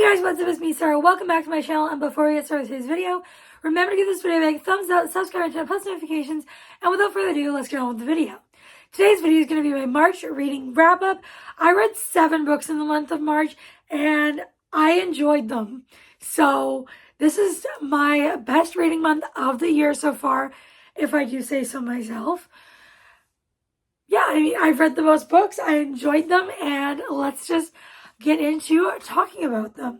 Hey guys, what's up? It's me, Sarah. Welcome back to my channel, and before we get started with today's video, remember to give this video a big thumbs up, subscribe, and post notifications, and without further ado, let's get on with the video. Today's video is going to be my March reading wrap-up. I read 7 books in the month of March, and I enjoyed them. So, this is my best reading month of the year so far, if I do say so myself. Yeah, I mean, I've read the most books, I enjoyed them, and let's just get into talking about them.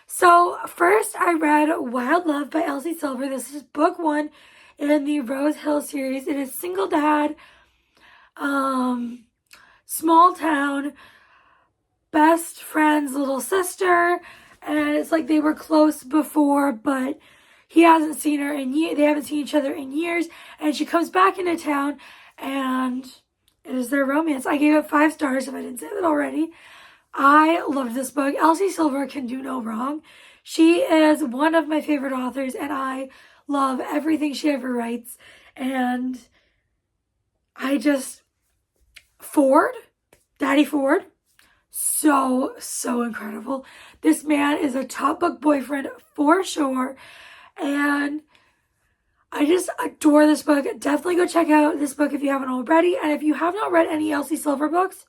So first I read Wild Love by Elsie Silver. This is book 1 in the Rose Hill series. It is single dad, small town, best friend's little sister, and it's like they were close before, but he hasn't seen her in they haven't seen each other in years, and she comes back into town, and it is their romance. I gave it 5 stars if I didn't say that already. I loved this book. Elsie Silver can do no wrong. She is one of my favorite authors, and I love everything she ever writes. And I just, Daddy Ford, so incredible. This man is a top book boyfriend for sure, and I just adore this book. Definitely go check out this book if you haven't already, and if you have not read any Elsie Silver books,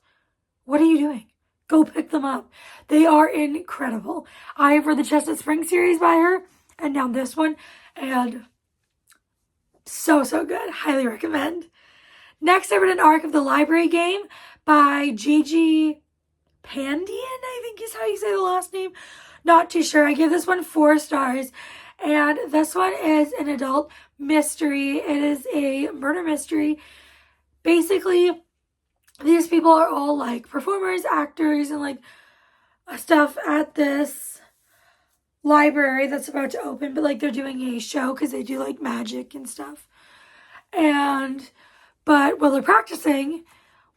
what are you doing? Go pick them up. They are incredible. I have read the Chestnut Spring series by her, and now this one, and so good. Highly recommend. Next, I read an arc of The Library Game by Gigi Pandian, I think is how you say the last name. Not too sure. I gave this one 4 stars, and this one is an adult mystery. It is a murder mystery. Basically, these people are all like performers, actors, and like stuff at this library that's about to open, but like they're doing a show because they do like magic and stuff. But while they're practicing,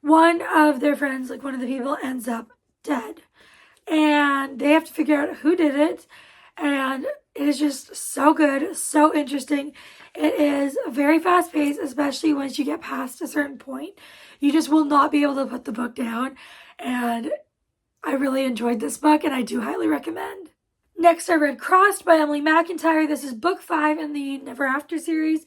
one of their friends, like one of the people, ends up dead. And they have to figure out who did it. And it is just so good, so interesting. It is very fast paced, especially once you get past a certain point. You just will not be able to put the book down. And I really enjoyed this book, and I do highly recommend. Next, I read Crossed by Emily McIntyre. This is book 5 in the Never After series.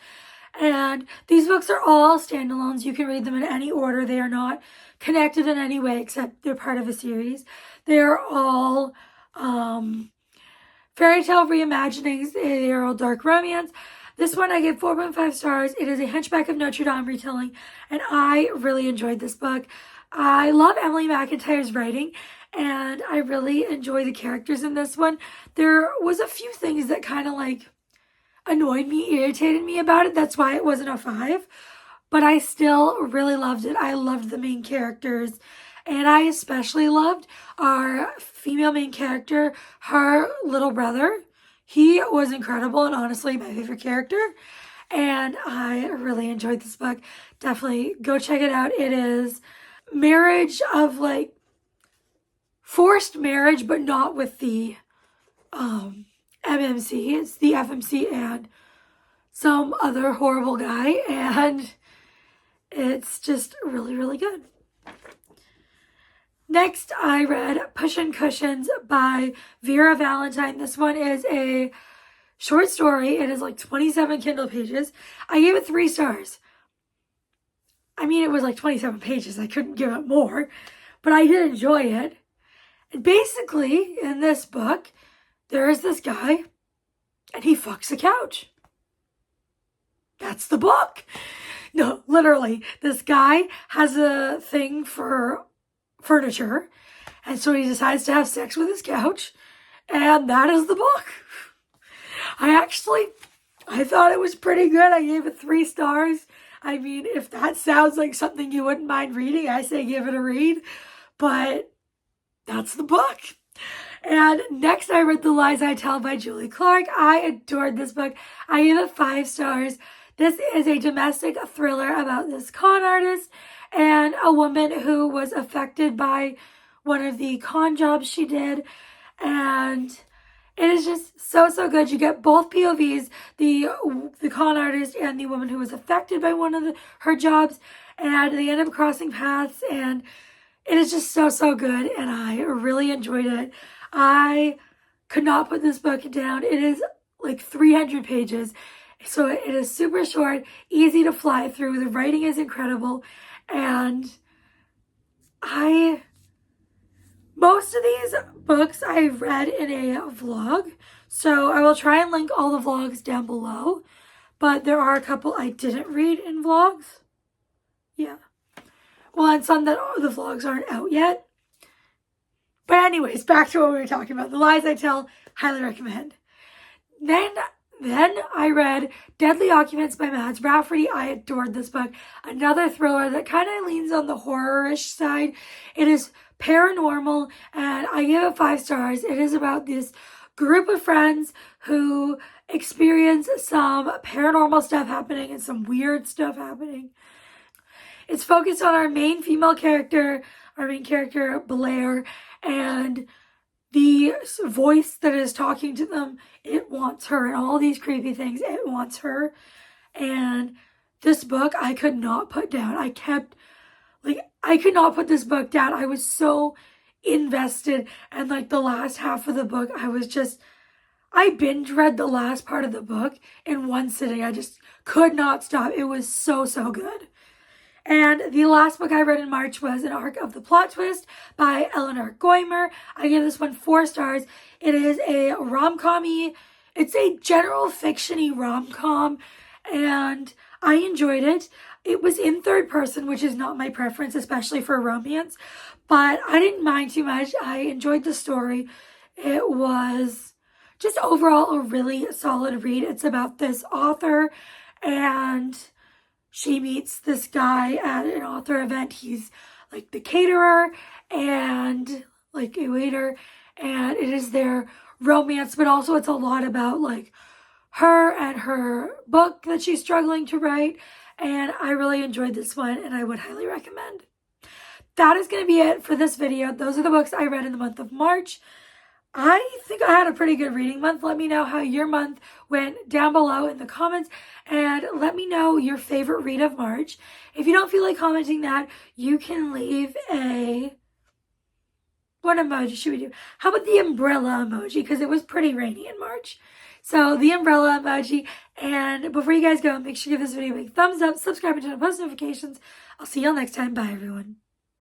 And these books are all standalones. You can read them in any order. They are not connected in any way except they're part of a series. They are all fairy tale reimaginings. They are all dark romance. This one I gave 4.5 stars. It is a Hunchback of Notre Dame retelling, and I really enjoyed this book. I love Emily McIntyre's writing, and I really enjoy the characters in this one. There was a few things that kind of like annoyed me, irritated me about it. That's why it wasn't a 5, but I still really loved it. I loved the main characters, and I especially loved our female main character, her little brother. He was incredible and honestly my favorite character, and I really enjoyed this book. Definitely go check it out. It is marriage of like forced marriage, but not with the MMC. It's the FMC and some other horrible guy, and it's just really good. Next, I read Pushin' Cushions by Vera Valentine. This one is a short story. It is like 27 Kindle pages. I gave it 3 stars. I mean, it was like 27 pages. I couldn't give it more, but I did enjoy it. And basically, in this book, there is this guy, and he fucks a couch. That's the book. No, literally, this guy has a thing for furniture, and so he decides to have sex with his couch, and that is the book. I thought it was pretty good. I gave it 3 stars. I mean, if that sounds like something you wouldn't mind reading, I say give it a read, but that's the book. And next I read The Lies I Tell by Julie Clark. I adored this book. I gave it 5 stars. This is a domestic thriller about this con artist and a woman who was affected by one of the con jobs she did. And it is just so good. You get both POVs, the con artist and the woman who was affected by one of her jobs, and they end up crossing paths, and it is just so good, and I really enjoyed it. I could not put this book down. It is like 300 pages. So it is super short, easy to fly through. The writing is incredible. And most of these books I read in a vlog. So I will try and link all the vlogs down below. But there are a couple I didn't read in vlogs. Yeah. Well, and some that the vlogs aren't out yet. But anyways, back to what we were talking about. The Lies I Tell, highly recommend. Then I read Deadly Occupants by Mads Rafferty. I adored this book. Another thriller that kind of leans on the horror-ish side. It is paranormal, and I give it 5 stars. It is about this group of friends who experience some paranormal stuff happening and some weird stuff happening. It's focused on our main character, Blair, and the voice that is talking to them, it wants her, and all these creepy things, it wants her. And this book I could not put down. I could not put this book down. I was so invested, and like the last half of the book, I binge read the last part of the book in one sitting. I just could not stop. It was so, so good. And the last book I read in March was An Arc of the Plot Twist by Eleanor Goymer. I give this one 4 stars. It is a rom-com-y. It's a general fiction-y rom-com, and I enjoyed it. It was in third person, which is not my preference, especially for romance, but I didn't mind too much. I enjoyed the story. It was just overall a really solid read. It's about this author, and she meets this guy at an author event. He's like the caterer and like a waiter, and it is their romance, but also it's a lot about like her and her book that she's struggling to write. And I really enjoyed this one, and I would highly recommend. That is going to be it for this video. Those are the books I read in the month of March. I think I had a pretty good reading month. Let me know how your month went down below in the comments, and let me know your favorite read of March. If you don't feel like commenting that, you can leave what emoji should we do? How about the umbrella emoji? Because it was pretty rainy in March. So the umbrella emoji. And before you guys go, make sure you give this video a big thumbs up, subscribe, and turn on post notifications. I'll see y'all next time. Bye, everyone.